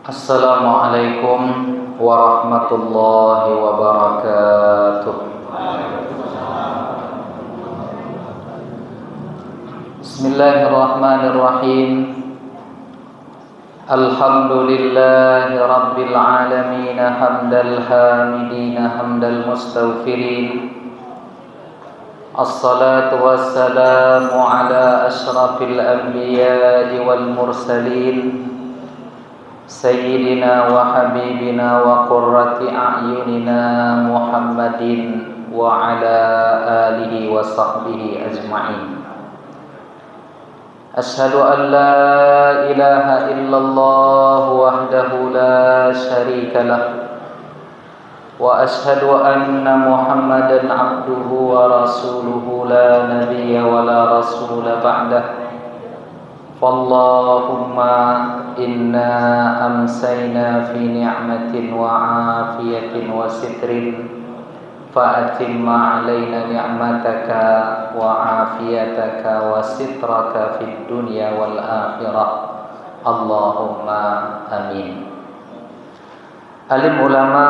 Assalamualaikum warahmatullahi wabarakatuh. Bismillahirrahmanirrahim. Alhamdulillahi rabbil alamin, hamdal hamidin, hamdal mustaghfirin. Assalatu wassalamu ala asyrafil anbiya'i wal mursalin, Sayyidina wa habibina wa qurrati a'yunina Muhammadin wa ala alihi wa sahbihi ajma'in. Ashhadu an la ilaha illallah wahdahu la syarika lah, wa ashhadu anna Muhammadan abduhu wa rasuluhu la nabiyya wa la rasula ba'dah. Fallahumma inna amsayna fi ni'matin wa afiyatin wa sitrin, fa'atimma alayna ni'mataka wa afiyataka wa sitraka fid dunya wal akhirah. Allahumma amin. Alim ulama,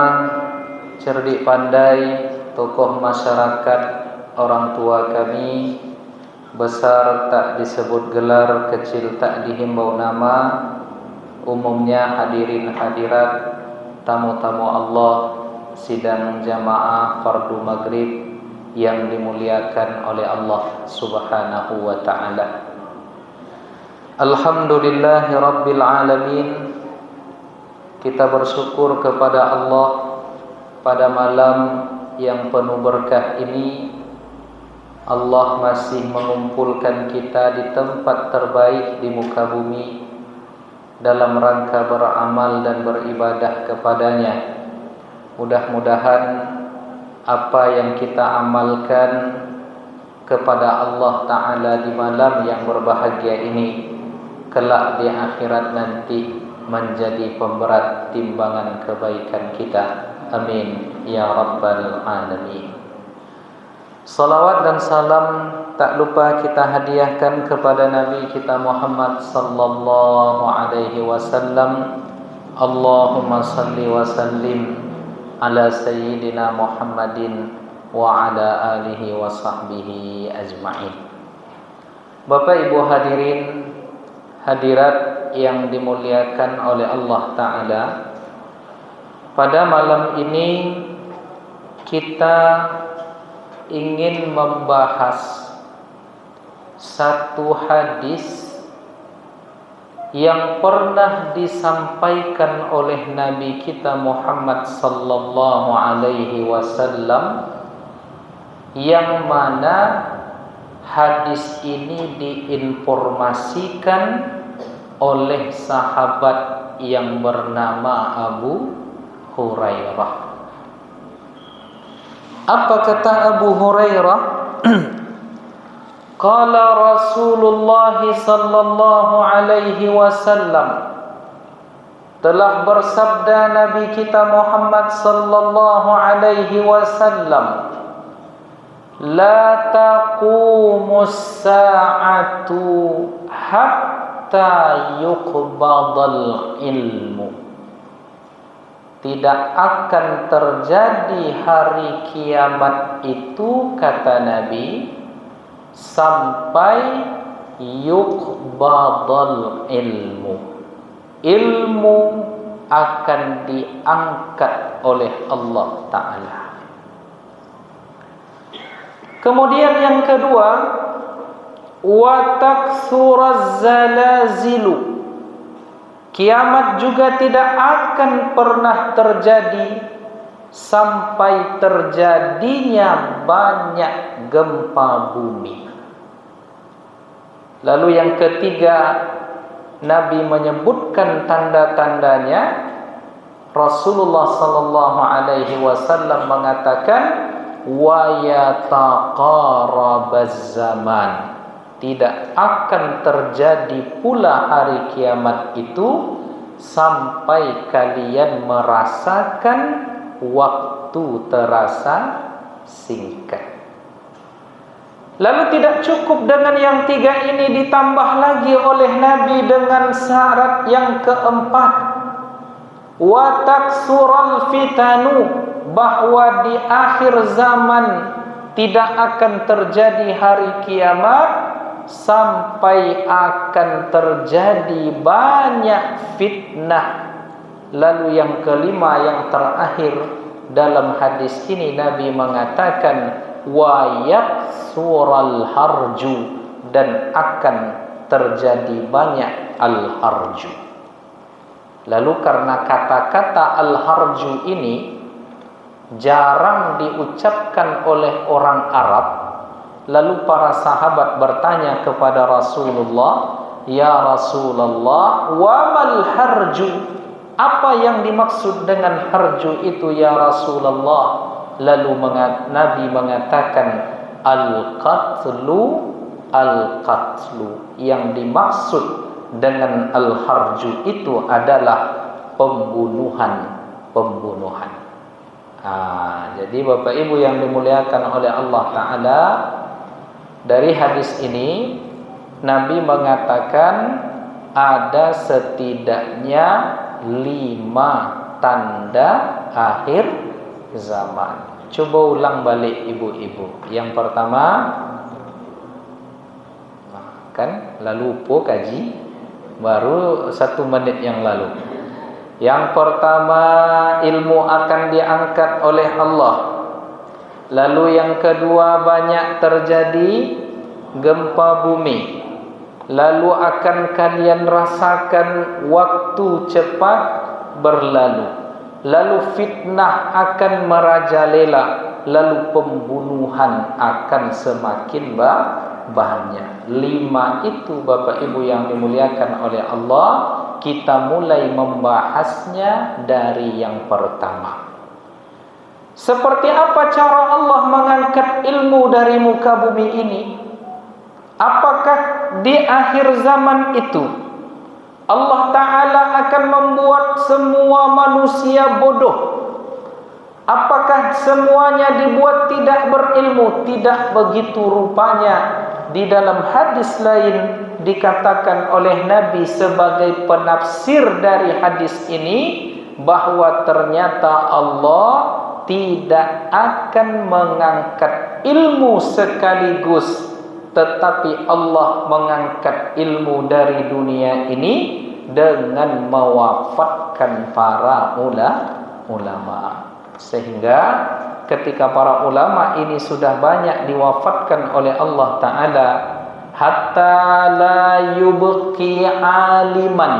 cerdik pandai, tokoh masyarakat, orang tua kami, besar tak disebut gelar, kecil tak dihimbau nama, umumnya hadirin hadirat, tamu-tamu Allah, sidang jamaah fardu maghrib yang dimuliakan oleh Allah subhanahu wa ta'ala. Alhamdulillahi rabbil alamin. Kita bersyukur kepada Allah pada malam yang penuh berkah ini. Allah masih mengumpulkan kita di tempat terbaik di muka bumi dalam rangka beramal dan beribadah kepadanya. Mudah-mudahan apa yang kita amalkan kepada Allah Ta'ala di malam yang berbahagia ini, kelak di akhirat nanti menjadi pemberat timbangan kebaikan kita. Amin ya rabbal alamin. Salawat dan salam tak lupa kita hadiahkan kepada Nabi kita Muhammad sallallahu alaihi wasallam. Allahumma salli wa sallim ala sayyidina Muhammadin wa ala alihi wa sahbihi ajma'in. Bapak Ibu hadirin hadirat yang dimuliakan oleh Allah Ta'ala, pada malam ini kita ingin membahas satu hadis yang pernah disampaikan oleh Nabi kita Muhammad sallallahu alaihi wasallam, yang mana hadis ini diinformasikan oleh sahabat yang bernama Abu Hurairah. Apa kata Abu Hurairah? Qala Rasulullah sallallahu alaihi wasallam, telah bersabda Nabi kita Muhammad sallallahu alaihi wasallam, la taqumus sa'atu hatta yuqbadal ilmu. Tidak akan terjadi hari kiamat itu, kata Nabi, sampai yuqbadal ilmu. Ilmu akan diangkat oleh Allah Ta'ala. Kemudian yang kedua, wa taksuraz zalazilu. Kiamat juga tidak akan pernah terjadi sampai terjadinya banyak gempa bumi. Lalu yang ketiga, Nabi menyebutkan tanda-tandanya. Rasulullah sallallahu alaihi wasallam mengatakan, wa yataqarabaz zaman. Tidak akan terjadi pula hari kiamat itu sampai kalian merasakan waktu terasa singkat. Lalu tidak cukup dengan yang tiga ini, ditambah lagi oleh Nabi dengan syarat yang keempat, wa taksural fitanu, bahwa di akhir zaman tidak akan terjadi hari kiamat sampai akan terjadi banyak fitnah. Lalu yang kelima, yang terakhir dalam hadis ini Nabi mengatakan wa yaksural harju, dan akan terjadi banyak al-harju. Lalu karena kata-kata al-harju ini jarang diucapkan oleh orang Arab, lalu para sahabat bertanya kepada Rasulullah, "Ya Rasulullah, wa mal harju?" Apa yang dimaksud dengan harju itu ya Rasulullah? Lalu Nabi mengatakan al-qatlu, al-qatlu. Yang dimaksud dengan al-harju itu adalah pembunuhan. Jadi Bapak Ibu yang dimuliakan oleh Allah Ta'ala, dari hadis ini Nabi mengatakan ada setidaknya 5 tanda akhir zaman. Coba ulang balik ibu-ibu. Yang pertama, kan lalu po kaji baru 1 menit yang lalu. Yang pertama, ilmu akan diangkat oleh Allah. Lalu yang kedua, banyak terjadi gempa bumi. Lalu akan kalian rasakan waktu cepat berlalu. Lalu fitnah akan merajalela. Lalu pembunuhan akan semakin banyak. 5 itu Bapak Ibu yang dimuliakan oleh Allah. Kita mulai membahasnya dari yang pertama. Seperti apa cara Allah mengangkat ilmu dari muka bumi ini? Apakah di akhir zaman itu Allah Ta'ala akan membuat semua manusia bodoh? Apakah semuanya dibuat tidak berilmu? Tidak begitu rupanya. Di dalam hadis lain dikatakan oleh Nabi sebagai penafsir dari hadis ini, bahwa ternyata Allah tidak akan mengangkat ilmu sekaligus, tetapi Allah mengangkat ilmu dari dunia ini dengan mewafatkan para ulama. Sehingga ketika para ulama ini sudah banyak diwafatkan oleh Allah Ta'ala, hatta la yubqi aliman,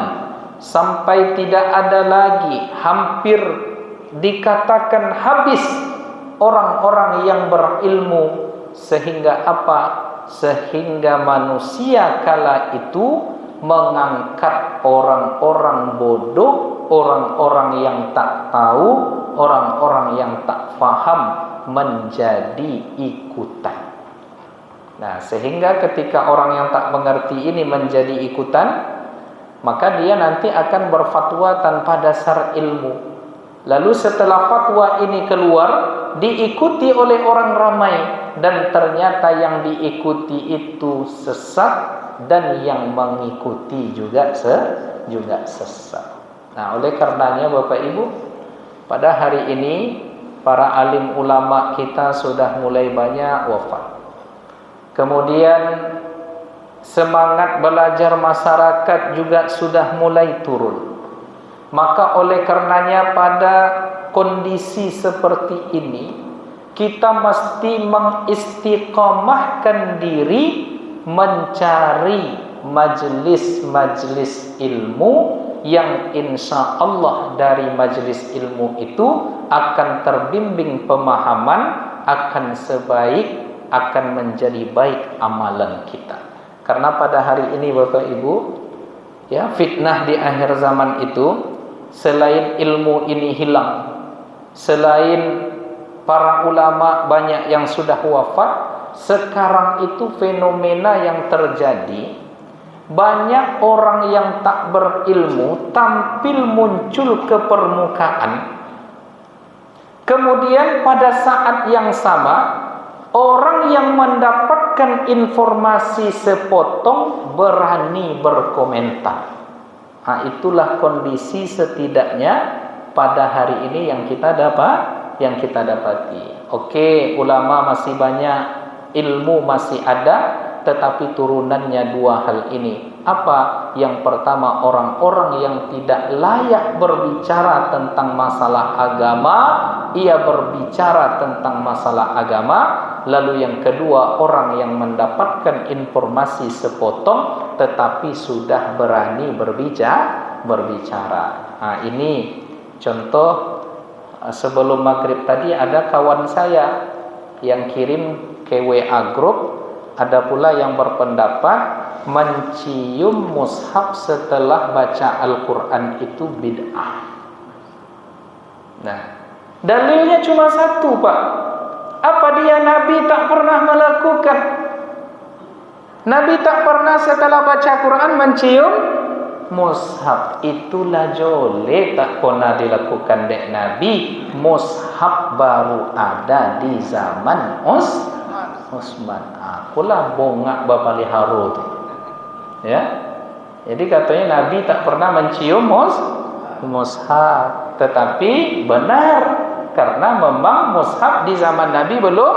sampai tidak ada lagi, hampir dikatakan habis orang-orang yang berilmu. Sehingga apa? Sehingga manusia kala itu mengangkat orang-orang bodoh, orang-orang yang tak tahu, orang-orang yang tak faham menjadi ikutan. Nah, sehingga ketika orang yang tak mengerti ini menjadi ikutan, maka dia nanti akan berfatwa tanpa dasar ilmu. Lalu setelah fatwa ini keluar, diikuti oleh orang ramai, dan ternyata yang diikuti itu sesat, dan yang mengikuti juga sesat. Nah, oleh karenanya Bapak Ibu, pada hari ini para alim ulama kita sudah mulai banyak wafat. Kemudian semangat belajar masyarakat juga sudah mulai turun. Maka oleh karenanya pada kondisi seperti ini, kita mesti mengistiqamahkan diri mencari majelis-majelis ilmu yang insya Allah dari majelis ilmu itu akan terbimbing pemahaman, akan menjadi baik amalan kita. Karena pada hari ini Bapak Ibu, ya, fitnah di akhir zaman itu, selain ilmu ini hilang, selain para ulama banyak yang sudah wafat, sekarang itu fenomena yang terjadi, banyak orang yang tak berilmu tampil muncul ke permukaan. Kemudian pada saat yang sama, orang yang mendapatkan informasi sepotong berani berkomentar. Nah, itulah kondisi setidaknya pada hari ini yang kita dapati. Oke, ulama masih banyak, ilmu masih ada, tetapi turunannya dua hal ini. Apa? Yang pertama, orang-orang yang tidak layak berbicara tentang masalah agama, ia berbicara tentang masalah agama. Lalu yang kedua, orang yang mendapatkan informasi sepotong tetapi sudah berani berbicara. Nah, ini contoh. Sebelum maghrib tadi ada kawan saya yang kirim ke WA group. Ada pula yang berpendapat mencium mushaf setelah baca Al-Quran itu bid'ah. Nah, dalilnya cuma satu, Pak. Apa dia? Nabi tak pernah melakukan. Nabi tak pernah setelah baca Quran mencium mushaf. Itulah jole tak pernah dilakukan dek Nabi. Mushaf baru ada di zaman Utsman. Akulah bongak Bapak Liharu tu. Ya. Jadi katanya Nabi tak pernah mencium mushaf. Tetapi benar, karena memang mushaf di zaman Nabi belum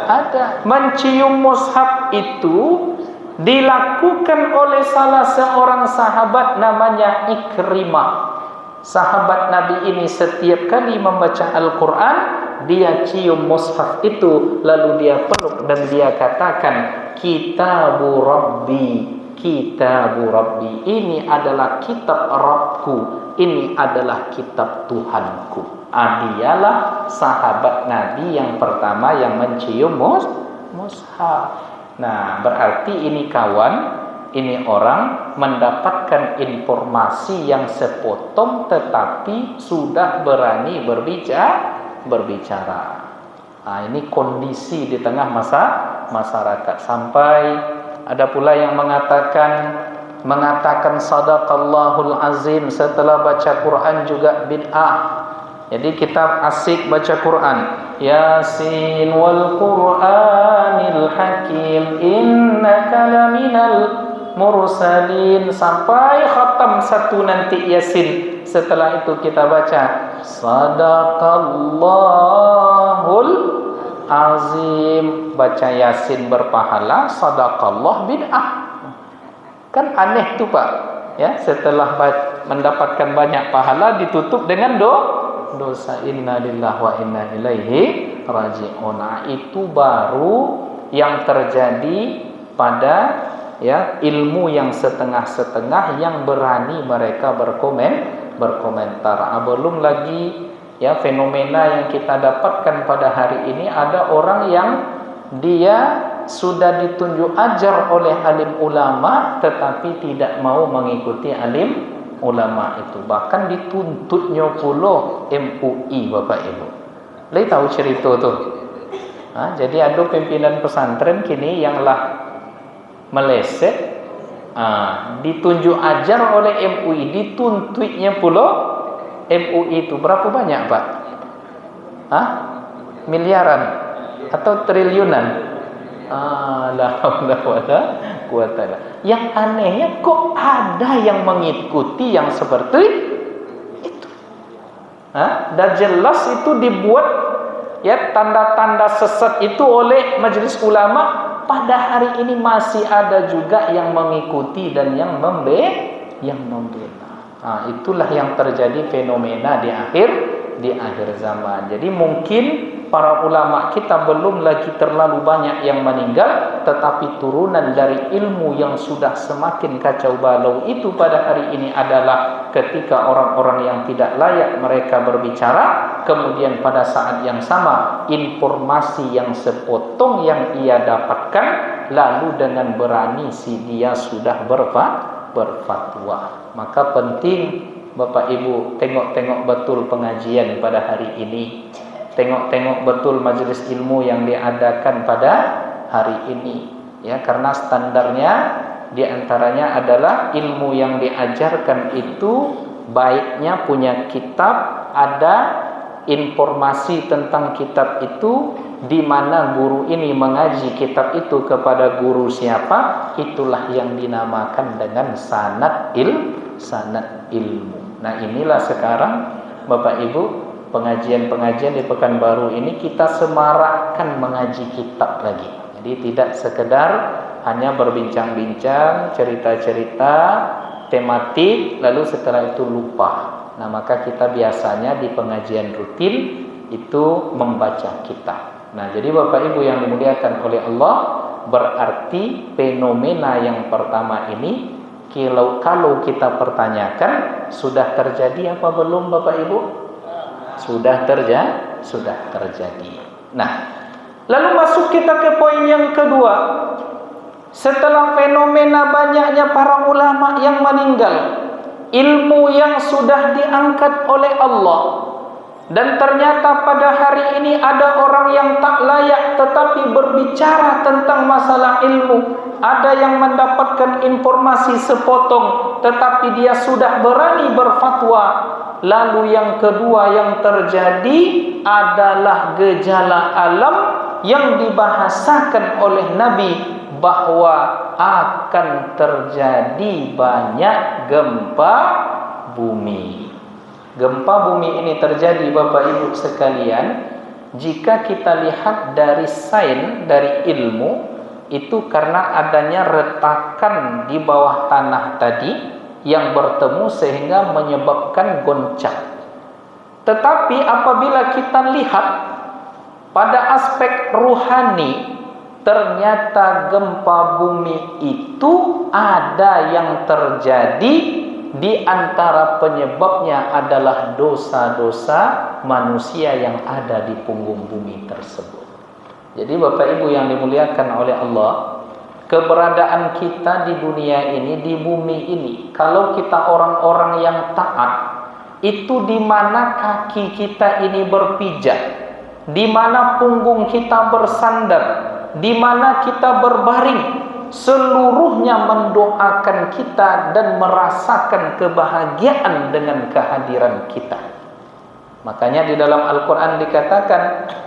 ada. Mencium mushaf itu dilakukan oleh salah seorang sahabat namanya Ikrimah. Sahabat Nabi ini setiap kali membaca Al-Quran, dia cium mushaf itu, lalu dia peluk dan dia katakan, Kitabu Rabbi, Kitabu Rabbi. Ini adalah kitab Rabbku, ini adalah kitab Tuhanku. Dialah sahabat Nabi yang pertama yang mencium mushaf. Nah, berarti ini kawan, ini orang mendapatkan informasi yang sepotong tetapi sudah berani berbicara. Nah, ini kondisi di tengah masyarakat. Sampai ada pula yang mengatakan sadaqallahul azim setelah baca Quran juga bid'ah. Jadi kita asik baca Quran, Yasin wal Qur'anil Hakim innaka laminal mursalin, sampai khatam satu nanti Yasin. Setelah itu kita baca Sadaqallahul azim, baca Yasin berpahala, sadaqallah bid'ah. Kan aneh tu Pak, ya, setelah mendapatkan banyak pahala ditutup dengan dosa. Inna lillahi wa inna ilaihi raji'un. Itu baru yang terjadi pada ilmu yang setengah-setengah yang berani mereka berkomentar. Belum lagi fenomena yang kita dapatkan pada hari ini, ada orang yang dia sudah ditunjuk ajar oleh alim ulama tetapi tidak mau mengikuti alim ulama itu, bahkan dituntutnya pula MUI Bapak Ibu. Lagi tahu cerita tu? Jadi ada pimpinan pesantren kini yang lah meleset, ditunjuk ajar oleh MUI, dituntutnya pula MUI itu berapa banyak Pak? Miliaran atau triliunan? La haula wala quwata illa. Yang anehnya kok ada yang mengikuti yang seperti itu. Dan jelas itu dibuat tanda-tanda sesat itu oleh majelis ulama. Pada hari ini masih ada juga yang mengikuti dan yang membela. Itulah yang terjadi fenomena di akhir zaman. Jadi mungkin para ulama kita belum lagi terlalu banyak yang meninggal, tetapi turunan dari ilmu yang sudah semakin kacau balau itu pada hari ini adalah ketika orang-orang yang tidak layak mereka berbicara, kemudian pada saat yang sama informasi yang sepotong yang ia dapatkan, lalu dengan berani dia sudah berfatwa. Maka penting Bapak Ibu tengok-tengok betul pengajian pada hari ini, tengok-tengok betul majelis ilmu yang diadakan pada hari ini, karena standarnya diantaranya adalah ilmu yang diajarkan itu baiknya punya kitab, ada informasi tentang kitab itu, di mana guru ini mengaji kitab itu kepada guru siapa, itulah yang dinamakan dengan sanad ilmu. Nah, inilah sekarang Bapak Ibu, pengajian-pengajian di Pekanbaru ini kita semarakkan mengaji kitab lagi. Jadi tidak sekedar hanya berbincang-bincang, cerita-cerita, tematik, lalu setelah itu lupa. Nah, maka kita biasanya di pengajian rutin itu membaca kitab. Nah, jadi Bapak Ibu yang dimuliakan oleh Allah, berarti fenomena yang pertama ini kalau kita pertanyakan, sudah terjadi apa belum Bapak Ibu? Sudah terjadi. Nah, lalu masuk kita ke poin yang kedua. Setelah fenomena banyaknya para ulama yang meninggal, ilmu yang sudah diangkat oleh Allah, dan ternyata pada hari ini ada orang yang tak layak tetapi berbicara tentang masalah ilmu. Ada yang mendapatkan informasi sepotong tetapi dia sudah berani berfatwa. Lalu yang kedua yang terjadi adalah gejala alam yang dibahasakan oleh Nabi, bahwa akan terjadi banyak gempa bumi. Gempa bumi ini terjadi Bapak Ibu sekalian, jika kita lihat dari sains, dari ilmu, itu karena adanya retakan di bawah tanah tadi yang bertemu sehingga menyebabkan goncang. Tetapi apabila kita lihat pada aspek ruhani, ternyata gempa bumi itu ada yang terjadi, di antara penyebabnya adalah dosa-dosa manusia yang ada di punggung bumi tersebut. Jadi Bapak Ibu yang dimuliakan oleh Allah, keberadaan kita di dunia ini, di bumi ini, kalau kita orang-orang yang taat, itu di mana kaki kita ini berpijak, di mana punggung kita bersandar, di mana kita berbaring, seluruhnya mendoakan kita dan merasakan kebahagiaan dengan kehadiran kita. Makanya di dalam Al-Quran dikatakan,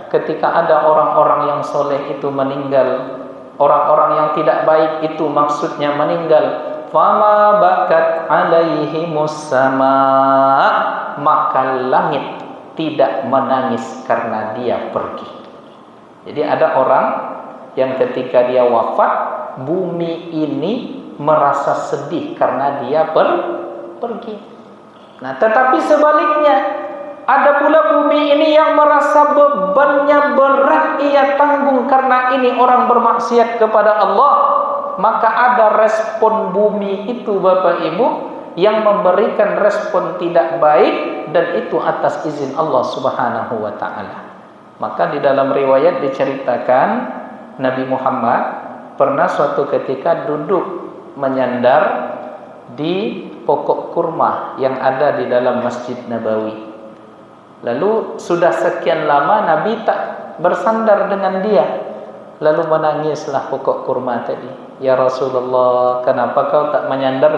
ketika ada orang-orang yang soleh itu meninggal, orang-orang yang tidak baik itu maksudnya meninggal, fama bakat alaihimus sama, maka langit tidak menangis karena dia pergi. Jadi ada orang yang ketika dia wafat, bumi ini merasa sedih karena dia pergi. Nah, tetapi sebaliknya, ada pula bumi ini yang merasa bebannya berat ia tanggung karena ini orang bermaksiat kepada Allah. Maka ada respon bumi itu Bapak Ibu yang memberikan respon tidak baik, dan itu atas izin Allah Subhanahu wa taala. Maka di dalam riwayat diceritakan Nabi Muhammad pernah suatu ketika duduk menyandar di pokok kurma yang ada di dalam Masjid Nabawi. Lalu sudah sekian lama Nabi tak bersandar dengan dia. Lalu menangislah pokok kurma tadi. Ya Rasulullah, kenapa kau tak menyandar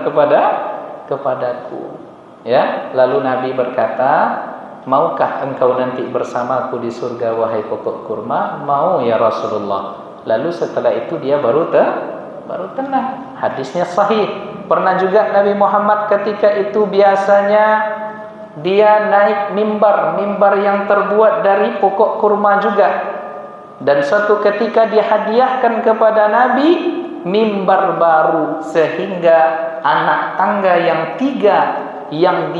kepadaku? Ya, lalu Nabi berkata, maukah engkau nanti bersamaku di surga wahai pokok kurma? Mau ya Rasulullah. Lalu setelah itu dia baru tenang. Hadisnya sahih. Pernah juga Nabi Muhammad ketika itu biasanya dia naik mimbar yang terbuat dari pokok kurma juga. Dan suatu ketika dihadiahkan kepada Nabi mimbar baru, sehingga anak tangga yang 3 yang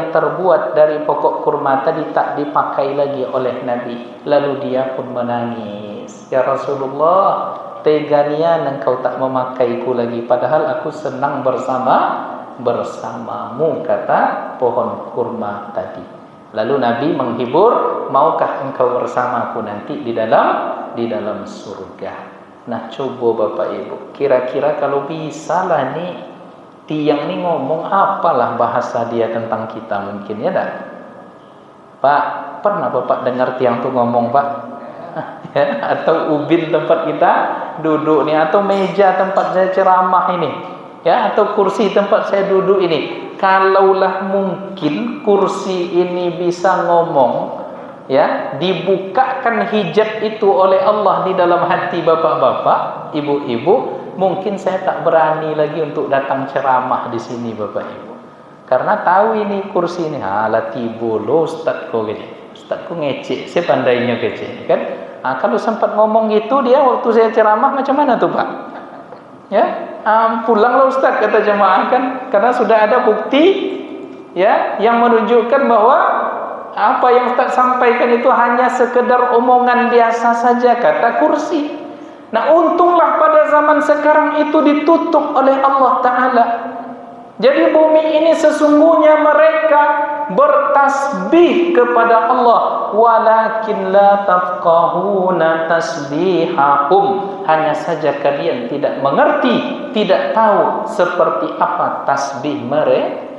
terbuat dari pokok kurma tadi tak dipakai lagi oleh Nabi. Lalu dia pun menangis. Ya Rasulullah, teganya engkau tak memakaiku lagi, padahal aku senang bersamamu, kata pohon kurma tadi. Lalu Nabi menghibur, maukah engkau bersamaku nanti di dalam surga? Nah, coba Bapak Ibu, kira-kira kalau bisa lah nih tiang nih ngomong apalah bahasa dia tentang kita, mungkin ya dah. Pak, pernah Bapak dengar tiang tuh ngomong, Pak? Ya, atau ubin tempat kita duduk nih, atau meja tempat saya ceramah ini, ya, atau kursi tempat saya duduk ini. Kalaulah mungkin kursi ini bisa ngomong, ya, dibukakan hijab itu oleh Allah di dalam hati bapak-bapak, ibu-ibu, mungkin saya tak berani lagi untuk datang ceramah di sini Bapak Ibu. Karena tahu ini kursi ini, halah tibo lo ustaz kok gini. Ustaz kok ngecek, saya pandainya kece, kan? Kalau sempat ngomong gitu dia waktu saya ceramah macam mana tuh Pak? Ya, pulanglah ustaz kata jemaah kan, karena sudah ada bukti ya yang menunjukkan bahwa apa yang Ustaz sampaikan itu hanya sekedar omongan biasa saja, kata kursi. Nah, untunglah pada zaman sekarang itu ditutup oleh Allah Ta'ala. Jadi bumi ini sesungguhnya mereka bertasbih kepada Allah, walakin la tafqahuna tasbihahum, hanya saja kalian tidak mengerti, tidak tahu seperti apa tasbih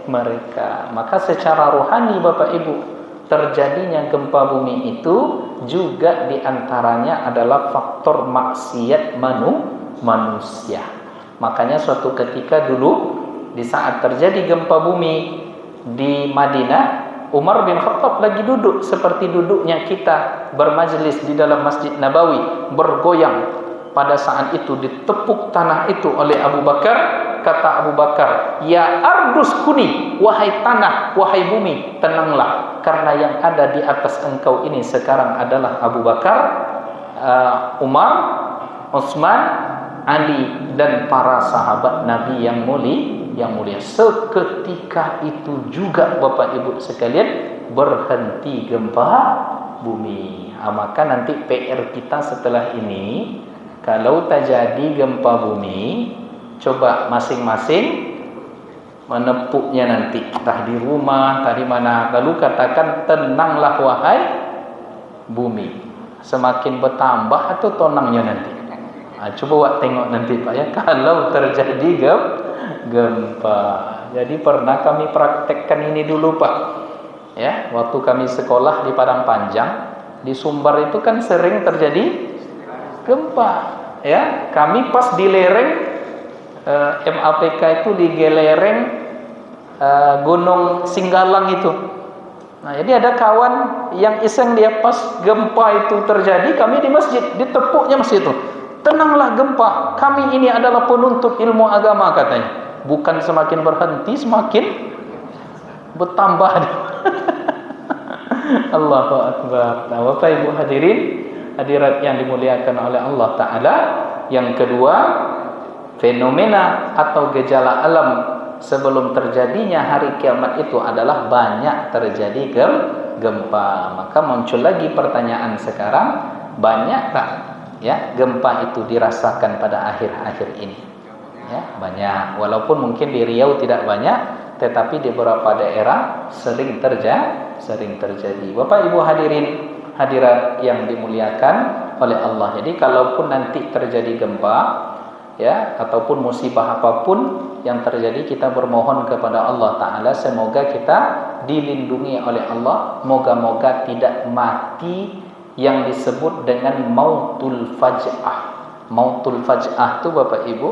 mereka. Maka secara rohani Bapak Ibu, terjadinya gempa bumi itu juga diantaranya adalah faktor maksiat manusia. Makanya suatu ketika dulu di saat terjadi gempa bumi di Madinah, Umar bin Khattab lagi duduk seperti duduknya kita bermajlis di dalam Masjid Nabawi, bergoyang. Pada saat itu ditepuk tanah itu oleh Abu Bakar. Kata Abu Bakar, ya ardus kuni, wahai tanah, wahai bumi, tenanglah, karena yang ada di atas engkau ini sekarang adalah Abu Bakar, Umar, Utsman, Ali, dan para sahabat Nabi yang mulia. Seketika itu juga Bapak Ibu sekalian berhenti gempa bumi. Maka nanti PR kita setelah ini, kalau terjadi gempa bumi, coba masing-masing menepuknya nanti, entah di rumah, entah di mana, lalu katakan, tenanglah wahai bumi. Semakin bertambah atau tonangnya nanti. Coba wak tengok nanti Pak ya, kalau terjadi gempa. Jadi pernah kami praktekkan ini dulu Pak. Ya, waktu kami sekolah di Padang Panjang, di Sumbar itu kan sering terjadi gempa. Ya, kami pas di lereng MAPK itu di lereng Gunung Singgalang itu. Nah, jadi ada kawan yang iseng, dia pas gempa itu terjadi, kami di masjid, ditepuknya masjid itu. Tenanglah gempa, kami ini adalah penuntut ilmu agama katanya. Bukan semakin berhenti, semakin bertambah. Allahu Akbar. Nah, Bapak Ibu hadirin, hadirat yang dimuliakan oleh Allah Ta'ala. Yang kedua, fenomena atau gejala alam sebelum terjadinya hari kiamat itu adalah banyak terjadi gempa. Maka muncul lagi pertanyaan sekarang, banyak tak ya gempa itu dirasakan pada akhir-akhir ini? Ya, banyak. Walaupun mungkin di Riau tidak banyak, tetapi di beberapa daerah sering terjadi. Bapak Ibu hadirin, hadirat yang dimuliakan oleh Allah. Jadi kalaupun nanti terjadi gempa ya, ataupun musibah apapun yang terjadi, kita bermohon kepada Allah Ta'ala semoga kita dilindungi oleh Allah. Moga-moga tidak mati yang disebut dengan mautul faj'ah. Mautul faj'ah itu Bapak Ibu,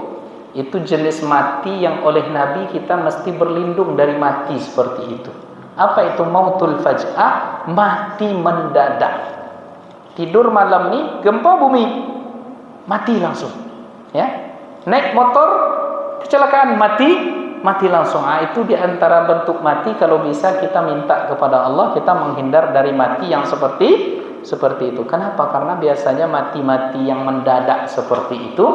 itu jenis mati yang oleh Nabi kita mesti berlindung dari mati seperti itu. Apa itu mautul faj'ah? Mati mendadak. Tidur malam nih, gempa bumi, mati langsung. Ya, naik motor, kecelakaan, mati langsung. Itu diantara bentuk mati. Kalau bisa kita minta kepada Allah, kita menghindar dari mati yang seperti itu. Kenapa? Karena biasanya mati-mati yang mendadak seperti itu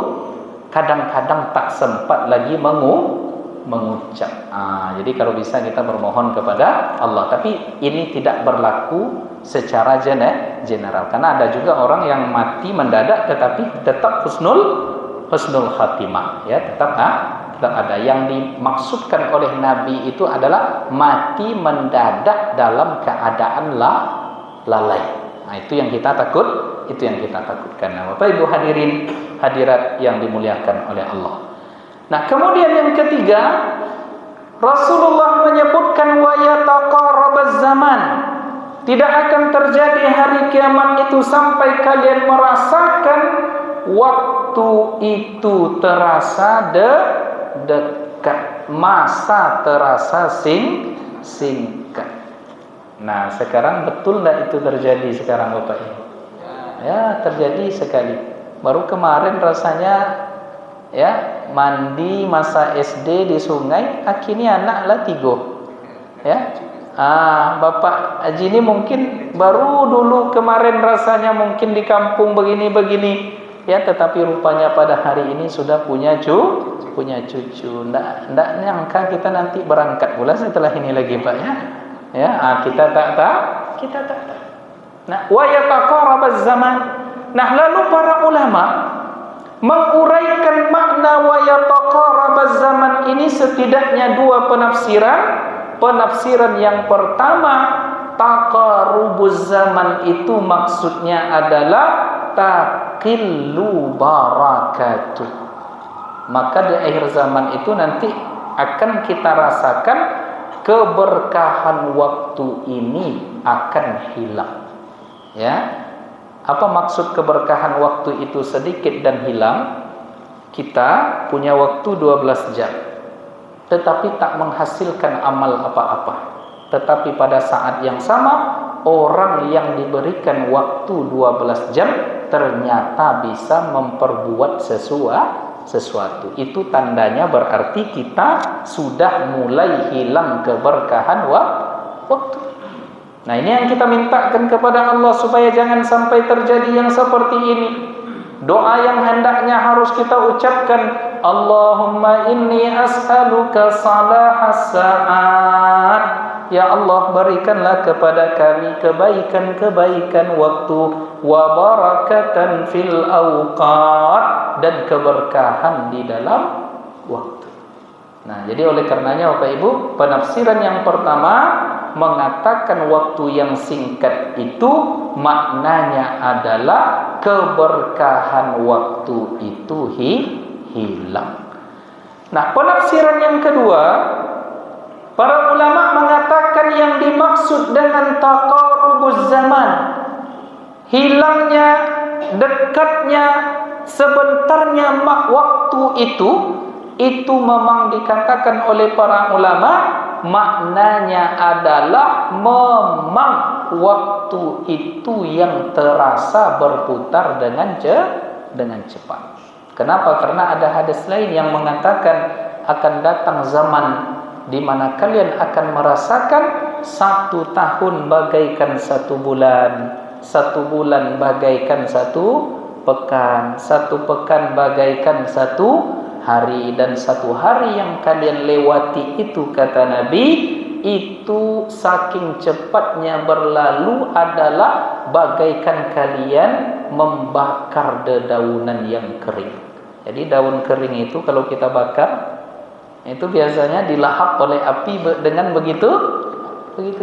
kadang-kadang tak sempat lagi mengucap. Jadi kalau bisa kita bermohon kepada Allah. Tapi ini tidak berlaku secara general. Karena ada juga orang yang mati mendadak tetapi tetap husnul khatimah. Ya, tetap ada. Yang dimaksudkan oleh Nabi itu adalah mati mendadak dalam keadaan lalai. Itu yang kita takutkan. Nah, Bapak Ibu hadirin, hadirat yang dimuliakan oleh Allah. Nah, kemudian yang ketiga, Rasulullah menyebutkan wa yataqarrabaz zaman. Tidak akan terjadi hari kiamat itu sampai kalian merasakan waktu itu terasa dekat, masa terasa singkat. Nah, sekarang betul tak itu terjadi sekarang Bapak Ibu? Ya, terjadi sekali. Baru kemarin rasanya ya mandi masa SD di sungai, akhirnya anak lah 3. Ya. Bapak Haji ini mungkin baru dulu kemarin rasanya mungkin di kampung begini-begini, ya, tetapi rupanya pada hari ini sudah punya cucu. Ndak nyangka kita nanti berangkat pula setelah ini lagi, Pak, ya. Ya, kita tak tahu. Nah, wa yataqarabaz zaman. Nah, lalu para ulama menguraikan makna wa yataqarabaz zaman ini setidaknya dua penafsiran. Penafsiran yang pertama, taqarubuz zaman itu maksudnya adalah taqillu barakatuh. Maka di akhir zaman itu nanti akan kita rasakan keberkahan waktu ini akan hilang. Ya. Apa maksud keberkahan waktu itu sedikit dan hilang? Kita punya waktu 12 jam. Tetapi tak menghasilkan amal apa-apa. Tetapi pada saat yang sama, orang yang diberikan waktu 12 jam ternyata bisa memperbuat sesuatu. Itu tandanya berarti kita sudah mulai hilang keberkahan waktu. Nah, ini yang kita mintakan kepada Allah supaya jangan sampai terjadi yang seperti ini. Doa yang hendaknya harus kita ucapkan, Allahumma inni as'aluka salahas sa'at. Ya Allah, berikanlah kepada kami kebaikan-kebaikan waktu, wa barakatan fil awqat, dan keberkahan di dalam waktu. Nah, jadi oleh karenanya Bapak Ibu, penafsiran yang pertama mengatakan waktu yang singkat itu maknanya adalah keberkahan waktu itu hilang. Nah, penafsiran yang kedua, para ulama mengatakan yang dimaksud dengan taqarubuz zaman, hilangnya, dekatnya, sebentarnya waktu itu memang dikatakan oleh para ulama maknanya adalah memang waktu itu yang terasa berputar dengan cepat. Kenapa? Karena ada hadis lain yang mengatakan akan datang zaman di mana kalian akan merasakan 1 tahun bagaikan 1 bulan, 1 bulan bagaikan 1 pekan, 1 pekan bagaikan 1 hari, dan 1 hari yang kalian lewati itu, kata Nabi, itu saking cepatnya berlalu adalah bagaikan kalian membakar dedaunan yang kering. Jadi daun kering itu kalau kita bakar, itu biasanya dilahap oleh api dengan begitu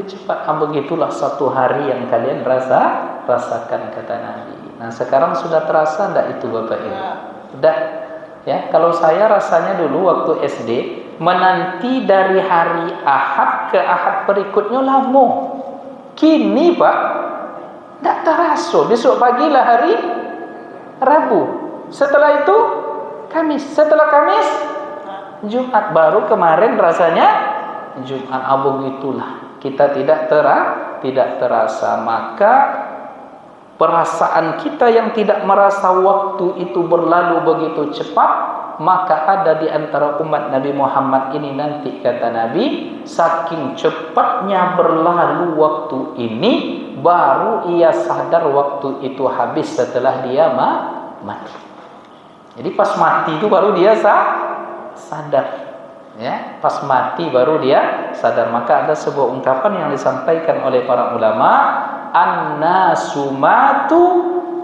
cepat. Begitulah 1 hari yang kalian rasakan, kata Nabi. Nah, sekarang sudah terasa enggak itu Bapak Ibu? Sudah. Ya, kalau saya rasanya dulu waktu SD menanti dari hari Ahad ke Ahad berikutnya lama. Kini Pak, tidak terasa. Besok pagilah hari Rabu. Setelah itu Kamis. Setelah Kamis Jumat. Baru kemarin rasanya Jumat. Begitulah. Kita tidak terasa. Maka perasaan kita yang tidak merasa waktu itu berlalu begitu cepat, maka ada di antara umat Nabi Muhammad ini nanti, kata Nabi, saking cepatnya berlalu waktu ini, baru ia sadar waktu itu habis setelah dia mati. Jadi pas mati itu baru dia sadar. Ya, pas mati baru dia sadar. Maka ada sebuah ungkapan yang disampaikan oleh para ulama, an-nasumatu,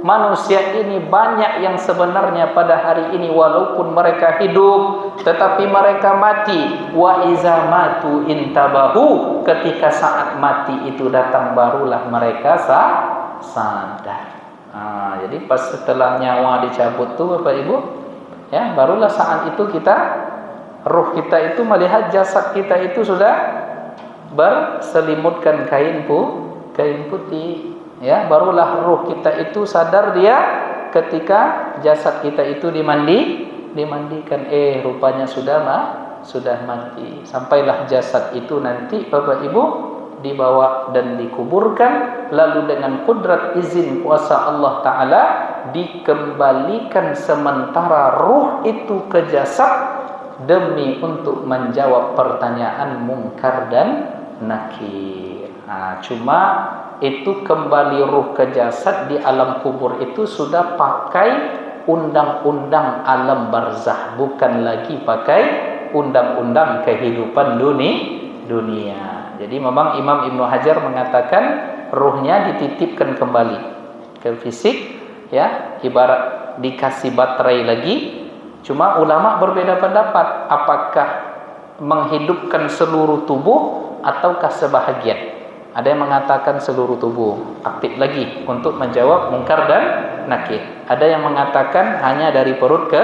manusia ini banyak yang sebenarnya pada hari ini walaupun mereka hidup tetapi mereka mati. Wa iza matu intabahu, ketika saat mati itu datang barulah mereka sadar. Jadi pas setelah nyawa dicabut tuh Bapak Ibu, ya, barulah saat itu roh kita itu melihat jasad kita itu sudah berselimutkan kain putih, ya, barulah roh kita itu sadar dia ketika jasad kita itu dimandikan, rupanya sudah mati. Sampailah jasad itu nanti Bapak Ibu dibawa dan dikuburkan, lalu dengan kudrat izin kuasa Allah Ta'ala dikembalikan sementara ruh itu ke jasad demi untuk menjawab pertanyaan mungkar dan nakir. Cuma itu kembali ruh ke jasad di alam kubur itu sudah pakai undang-undang alam barzah, bukan lagi pakai undang-undang kehidupan dunia. Jadi memang Imam Ibnu Hajar mengatakan ruhnya dititipkan kembali ke fisik, ya, ibarat dikasih baterai lagi. Cuma ulama berbeda pendapat, apakah menghidupkan seluruh tubuh ataukah sebahagian. Ada yang mengatakan seluruh tubuh aktif lagi untuk menjawab mungkar dan nakir. Ada yang mengatakan hanya dari perut ke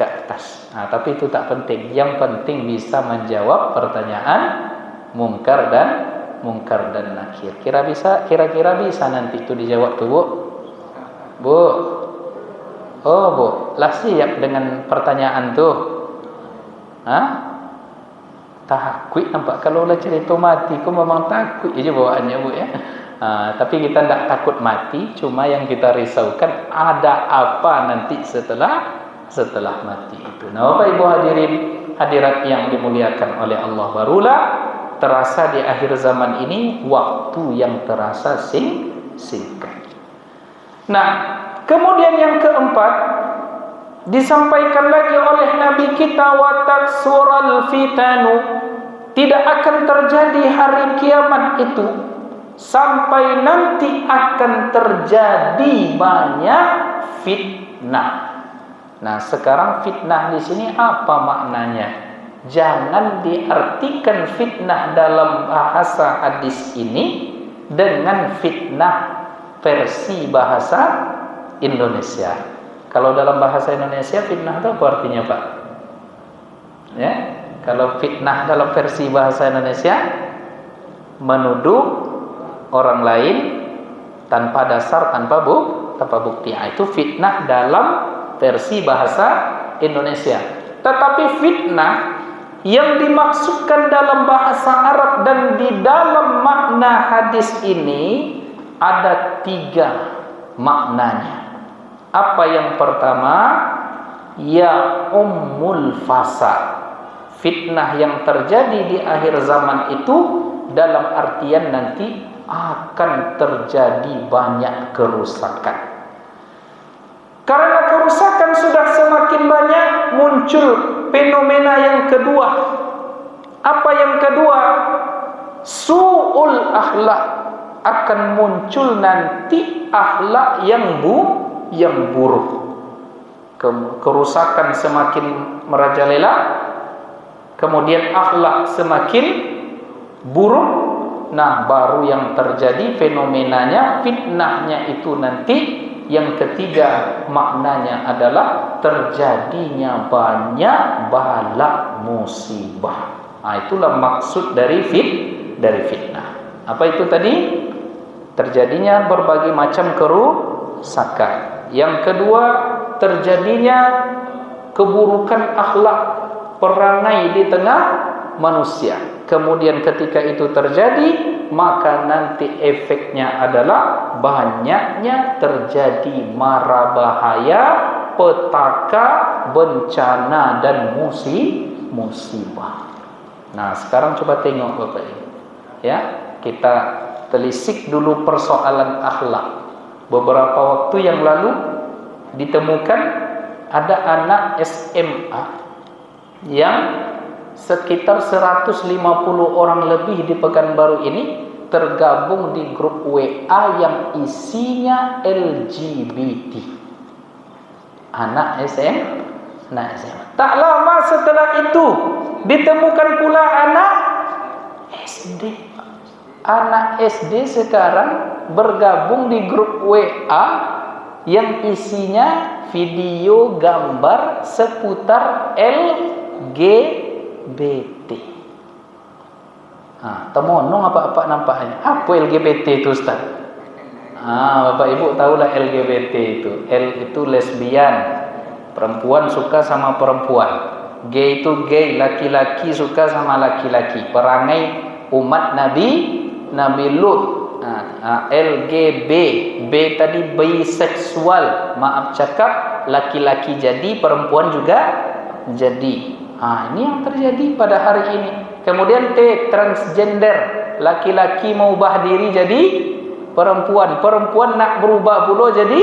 atas. Tapi itu tak penting. Yang penting bisa menjawab pertanyaan mungkar dan nakir. Kira-kira bisa nanti itu dijawab tuh, Bu? Bu. Oh, Bu, lah siap dengan pertanyaan tuh. Takut nampak kalau lah cerita mati, kau memang takut aja bawaannya, Bu, ya. Tapi kita tidak takut mati, cuma yang kita risaukan ada apa nanti setelah mati itu. Nah, Bapak Ibu hadirat yang dimuliakan oleh Allah, barulah terasa di akhir zaman ini waktu yang terasa singkat. Nah, kemudian yang keempat disampaikan lagi oleh Nabi kita, wa taksural fitanu, tidak akan terjadi hari kiamat itu sampai nanti akan terjadi banyak fitnah. Nah, sekarang fitnah di sini apa maknanya? Jangan diartikan fitnah dalam bahasa hadis ini dengan fitnah versi bahasa Indonesia. Kalau dalam bahasa Indonesia fitnah itu apa artinya, Pak? Ya, kalau fitnah dalam versi bahasa Indonesia menuduh orang lain tanpa dasar, tanpa bukti. Itu fitnah dalam versi bahasa Indonesia. Tetapi fitnah yang dimaksudkan dalam bahasa Arab dan di dalam makna hadis ini ada 3 maknanya. Apa yang pertama? Ya ummul fasad. Fitnah yang terjadi di akhir zaman itu dalam artian nanti akan terjadi banyak kerusakan. Karena kerusakan sudah semakin banyak, muncul fenomena yang kedua. Apa yang kedua? Su'ul akhlak. Akan muncul nanti akhlak yang buruk. Kerusakan semakin merajalela, kemudian akhlak semakin buruk. Nah, baru yang terjadi fenomenanya, fitnahnya itu nanti yang ketiga maknanya adalah terjadinya banyak bala musibah. Itulah maksud dari fitnah. Apa itu tadi? Terjadinya berbagai macam kerusakan. Yang kedua, terjadinya keburukan akhlak, perangai di tengah manusia. Kemudian ketika itu terjadi, maka nanti efeknya adalah banyaknya terjadi mara bahaya, petaka, bencana dan musibah. Nah, sekarang coba tengok Bapak Ibu. Ya, kita telisik dulu persoalan akhlak. Beberapa waktu yang lalu ditemukan ada anak SMA yang sekitar 150 orang lebih di Pekanbaru ini tergabung di grup WA yang isinya LGBT. Anak SMA. Tak lama setelah itu ditemukan pula anak SD. Anak SD sekarang bergabung di grup WA yang isinya video gambar seputar LGBT. Temonong apa nampaknya? Apa LGBT itu, Ustaz? Bapak Ibu tahulah LGBT itu. L itu lesbian, perempuan suka sama perempuan. Gay itu gay, laki-laki suka sama laki-laki. Perangai umat Nabi Lut. LGB, B tadi biseksual, maaf cakap, laki-laki jadi, perempuan juga jadi. Ini yang terjadi pada hari ini. Kemudian transgender, laki-laki mau ubah diri jadi perempuan, perempuan nak berubah pula jadi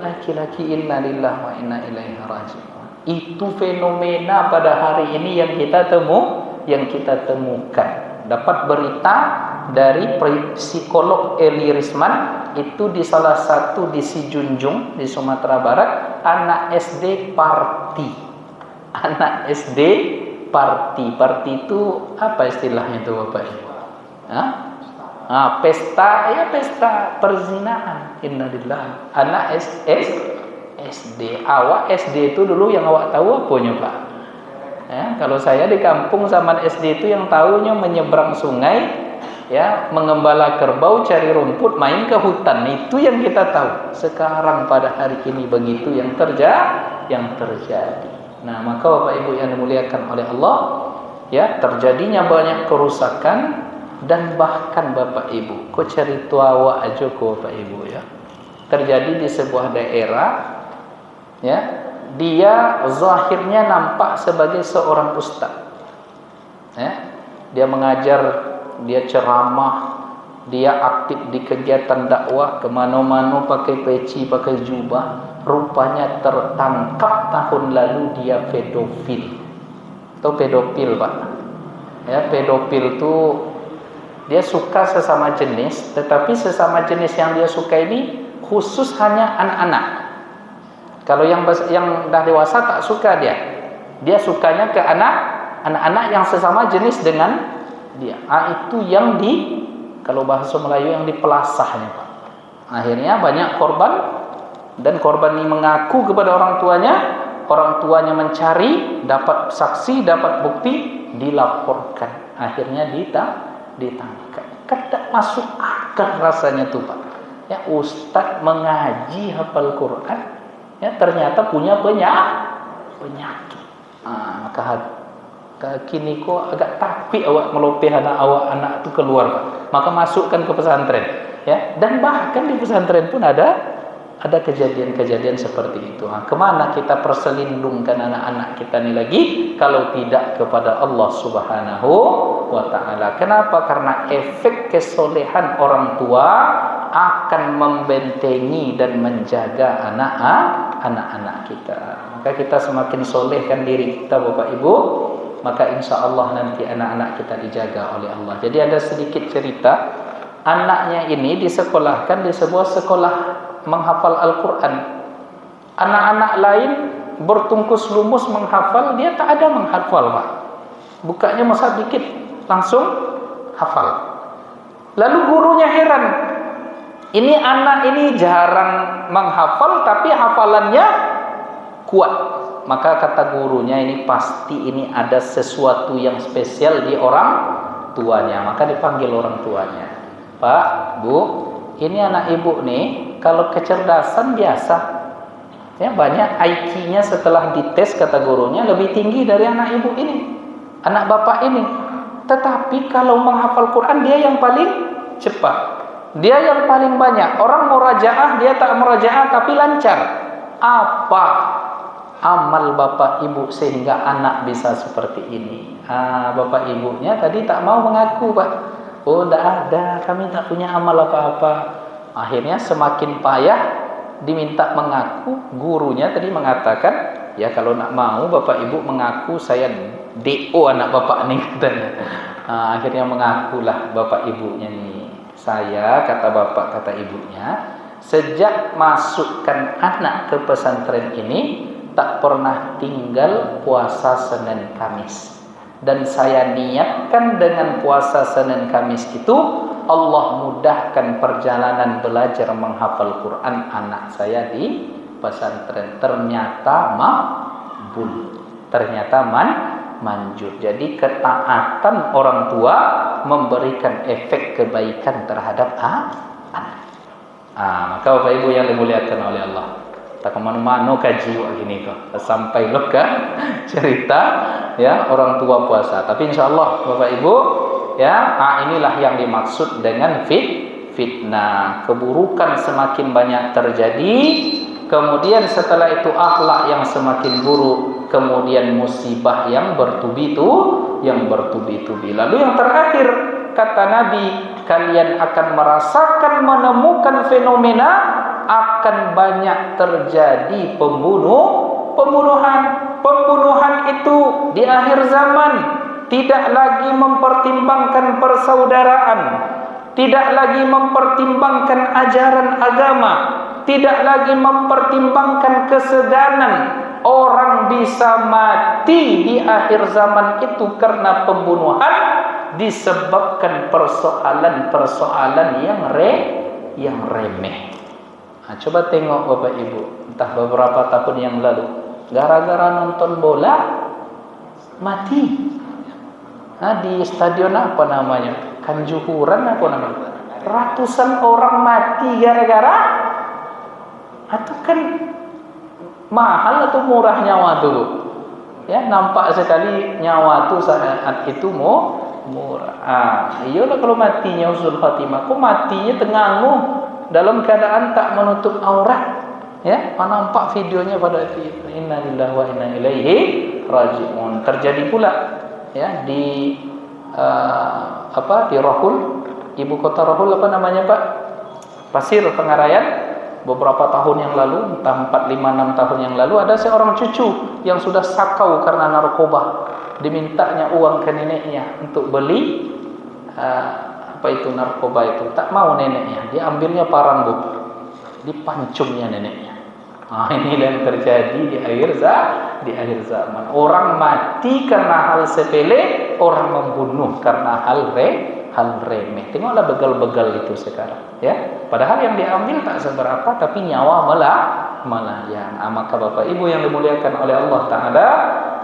laki-laki. Innalillahi wa inna ilaihi raji'un. Itu fenomena pada hari ini yang kita temukan. Dapat berita dari psikolog Eli Risman itu di salah satu di Sijunjung di Sumatera Barat, anak SD party. Anak SD party. Party itu apa istilahnya itu Bapak Ibu? Pesta, ya pesta perzinahan. Innalillah. Anak SD. Awak SD itu dulu yang awak tahu apanya Pak? Kalau saya di kampung zaman SD itu yang tahunya menyeberang sungai, ya, mengembala kerbau, cari rumput, main ke hutan. Itu yang kita tahu. Sekarang pada hari ini begitu yang terjadi. Nah, maka Bapak Ibu yang dimuliakan oleh Allah, ya, terjadinya banyak kerusakan. Dan bahkan Bapak Ibu, kok cerita awak aja kok Bapak Ibu, ya, terjadi di sebuah daerah, ya, dia zahirnya nampak sebagai seorang ustaz, ya, dia mengajar, dia ceramah, dia aktif di kegiatan dakwah, kemana-mana pakai peci, pakai jubah. Rupanya tertangkap tahun lalu dia pedofil. Atau pedofil Pak, ya, pedofil itu dia suka sesama jenis, tetapi sesama jenis yang dia suka ini khusus hanya anak-anak. Kalau yang dah dewasa tak suka dia. Dia sukanya ke anak-anak yang sesama jenis dengan dia. Itu yang kalau bahasa Melayu yang dipelasahnya Pak. Akhirnya banyak korban, dan korban ini mengaku kepada orang tuanya mencari, dapat saksi, dapat bukti, dilaporkan. Akhirnya ditangkap. Tidak masuk akal rasanya tuh Pak. Ya, ustaz mengaji hafal Quran, ya, ternyata punya penyakit. Maka kini kok agak takut awak melopeh anak itu keluar Pak. Maka masukkan ke pesantren, ya. Dan bahkan di pesantren pun ada kejadian-kejadian seperti itu. Kemana kita perselindungkan anak-anak kita ini lagi kalau tidak kepada Allah Subhanahu wa ta'ala? Kenapa? Karena efek kesolehan orang tua akan membentengi dan menjaga anak-anak kita. Maka kita semakin solehkan diri kita Bapak Ibu, maka insya Allah nanti anak-anak kita dijaga oleh Allah. Jadi ada sedikit cerita, anaknya ini disekolahkan di sebuah sekolah menghafal Al-Quran. Anak-anak lain bertungkus lumus menghafal, dia tak ada menghafal Pak. Bukanya masa dikit langsung hafal. Lalu gurunya heran, ini anak ini jarang menghafal tapi hafalannya kuat. Maka kata gurunya, ini pasti ini ada sesuatu yang spesial di orang tuanya. Maka dipanggil orang tuanya, Pak, Bu, ini anak ibu nih, kalau kecerdasan biasa, ya, banyak IQ-nya setelah dites kata gurunya lebih tinggi dari anak ibu ini, anak bapak ini. Tetapi kalau menghafal Quran dia yang paling cepat, dia yang paling banyak. Orang murajaah dia tak murajaah tapi lancar. Apa amal bapak ibu sehingga anak bisa seperti ini? Bapak ibunya tadi tak mau mengaku Pak. Oh, tidak ada, kami tak punya amal apa-apa. Akhirnya semakin payah diminta mengaku. Gurunya tadi mengatakan, ya kalau nak mau bapak ibu mengaku saya DO anak bapak nih katanya. Akhirnya mengakulah bapak ibunya nih. Saya, kata bapak, kata ibunya, sejak masukkan anak ke pesantren ini tak pernah tinggal puasa Senin Kamis. Dan saya niatkan dengan puasa Senin Kamis itu Allah mudahkan perjalanan belajar menghafal Quran anak saya di pesantren. Ternyata makbul, ternyata manjur. Jadi ketaatan orang tua memberikan efek kebaikan terhadap anak. Maka Bapak Ibu yang dimuliakan oleh Allah, tak kemana-mana kaji gini kok sampai lo ke cerita, ya, orang tua puasa. Tapi insya Allah Bapak Ibu, ya, inilah yang dimaksud dengan fitnah. Keburukan semakin banyak terjadi, kemudian setelah itu akhlak yang semakin buruk, kemudian musibah yang bertubi-tubi. Lalu yang terakhir kata Nabi, kalian akan merasakan menemukan fenomena akan banyak terjadi pembunuhan itu di akhir zaman. Tidak lagi mempertimbangkan persaudaraan, tidak lagi mempertimbangkan ajaran agama, tidak lagi mempertimbangkan keseganan. Orang bisa mati di akhir zaman itu karena pembunuhan disebabkan persoalan-persoalan yang remeh. Nah, coba tengok Bapak Ibu, entah beberapa tahun yang lalu, gara-gara nonton bola mati. Nah, di stadion apa namanya? Kanjuruhan apa namanya? Ratusan orang mati gara-gara. Atau kan mahal atau murah nyawa dulu? Ya, nampak sekali nyawa tu saat itu murah. Iyalah kalau matinya husnul khatimah, kok matinya tengangu dalam keadaan tak menutup aurat. Ya, nampak videonya pada itu. Innalillahi wa inna ilaihi raji'un. Terjadi pula ya di di Rahul, ibu kota Rahul apa namanya Pak? Pasir Pengarayan. Beberapa tahun yang lalu, entah 4, 5, 6 tahun yang lalu, ada seorang cucu yang sudah sakau karena narkoba. Dimintanya uang ke neneknya untuk beli narkoba itu. Tak mau neneknya, diambilnya parang bu, dipancungnya neneknya. Ini yang terjadi di akhir zaman. Orang mati karena hal sepele, orang membunuh karena hal remeh. Tengoklah begal-begal itu sekarang, ya. Padahal yang diambil tak seberapa, tapi nyawa melayang. Maka Bapak Ibu yang dimuliakan oleh Allah Ta'ala,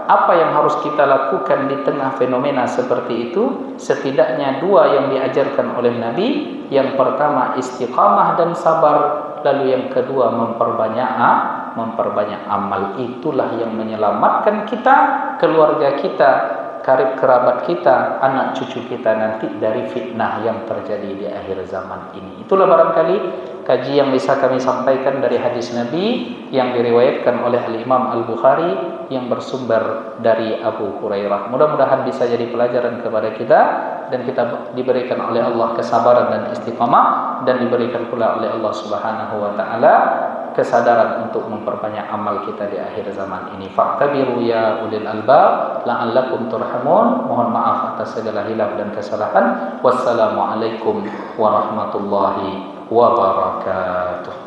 apa yang harus kita lakukan di tengah fenomena seperti itu? Setidaknya 2 yang diajarkan oleh Nabi. Yang pertama istiqamah dan sabar, lalu yang kedua memperbanyak amal. Itulah yang menyelamatkan kita, keluarga kita, karib kerabat kita, anak cucu kita nanti dari fitnah yang terjadi di akhir zaman ini. Itulah barangkali kaji yang bisa kami sampaikan dari hadis Nabi yang diriwayatkan oleh Al-Imam Al-Bukhari yang bersumber dari Abu Hurairah. Mudah-mudahan bisa jadi pelajaran kepada kita dan kita diberikan oleh Allah kesabaran dan istiqamah, dan diberikan pula oleh Allah Subhanahu wa taala kesadaran untuk memperbanyak amal kita di akhir zaman ini. Fa'tabiru ya ulil albab la'allakum turhamun. Mohon maaf atas segala hilaf dan kesalahan. Wassalamualaikum warahmatullahi wabarakatuh.